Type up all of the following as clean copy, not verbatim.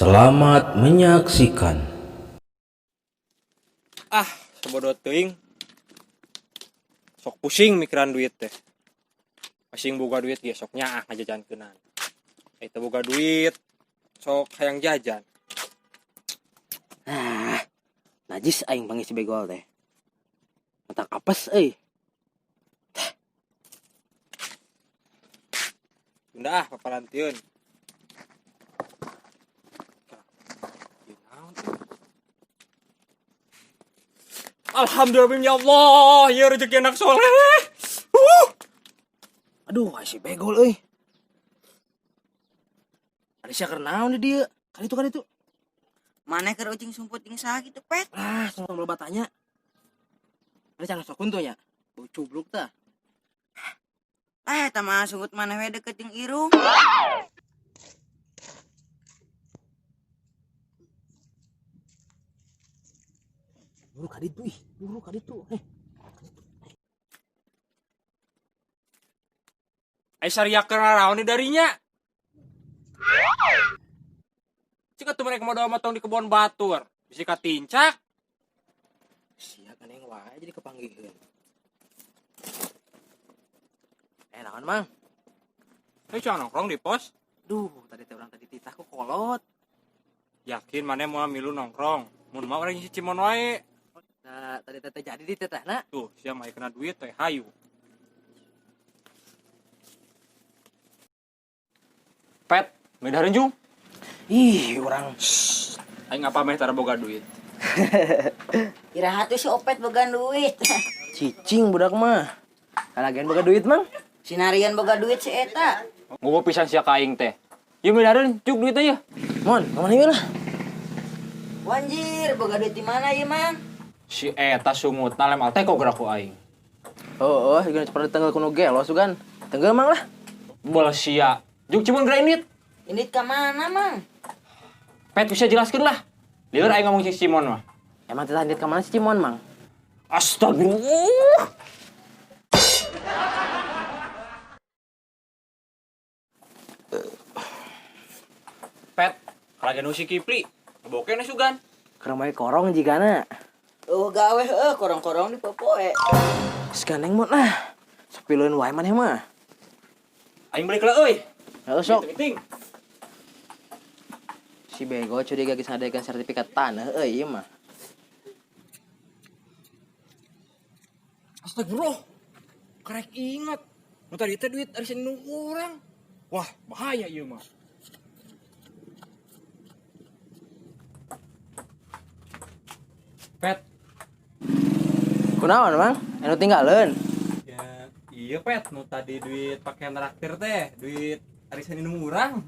Selamat menyaksikan. Sebodoh teuing. Sok pusing mikiran duit teh. Masing boga duit ge sok nyaah ngajajankeunana. Eta boga duit sok hayang jajan. Najis aing panggil si begol teh. Matak apes euy. Tunda paparantieun. Alhamdulillah ya Allah, ya rezeki anak soleh. Aduh, si begol euy. Ada sia keur naon di dieu? Kali itu. Mana keur ucing sumput jeung saha kitu, Pet? Sok loba tanya. Ada cenah sok kuntu nya. Bau cubluk tah. Eta mah sunggut mana we deket jeung irung. Buru kaditu. Ai sariakeun naon di darinya? Cika tuh mereka modal matong di kebun batur. Bisi katincak. Sia kan yang wae jadi kepanggihkeun. Naon, Mang? Jangan nongkrong di pos. Duh, tadi teh urang tadi titah ku kolot. Yakin mana mau milu nongkrong. Mun mah urang si Cimon wae. Nah, tadi teh jadi di tetehna. Tuh, sia mah kena duit teh hayu. Pet, medareun Jung. Ih, urang Aing apa meh tara boga duit. Iraha tuh si Opet boga duit. cicing budak mah. Kalagian boga duit, Mang. Sinarian boga duit si eta. Ngogo pisan sia ka aing teh. Ieu medareun cuk duit aja. Mon, kemana ieu lah? Wanjir, boga duit di mana ieu, Mang? Si eta sungutna lem alte kok gerak ku aing. Oh, geus pada tanggal kuno gelos sugan. Tanggal Mang lah. Bola sia. Juk Cimon granit. Ini ka mana, Mang? Pet bisa jelaskeun lah. Lieur aing ngomong si Cimon mah. Emang teh tandit ka mana si Cimon, Mang? Astagfirullah. Pet, kalagen si Kipli. Boke na sugan. Keur mae korong jigana. Oh, gawe korong-korong di popoe. Sekaneng Mon lah. Sepileun wae maneh mah. Aing balik lah euy. Heeh sok. Ting. Si bego curiga geus ngadegan sertifikat tanah euy ieu mah. Astagfirullah. Karek ingat. Nu tadi teh duit arisan nu urang. Wah, bahaya ieu mah. Pet, Kunaon, Mang? Anu tinggalin. ya iya Pet, nu tadi duit pakaian traktir teh, duit arisan nu urang.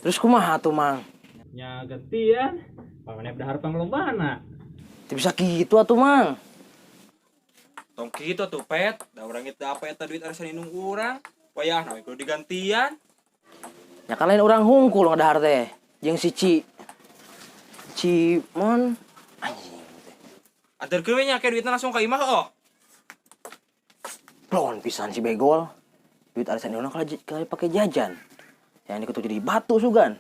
Terus kumaha tuh, Mang? Nya gantian. Pamane dahar panglobana. Teu bisa kitu atuh, Mang. Tong kitu tuh Pet, da urang itu apa eta duit arisan nu urang. Wayahna we kudu digantian. Ya kan lain urang hungkul ngadahar teh. Jeung si Cimon. Antarkeun we nya ke duitna langsung ka imah oh. Plon pisan si begol. Duit arisan ieu kali pake jajan. Yang dikutu jadi batu sugan.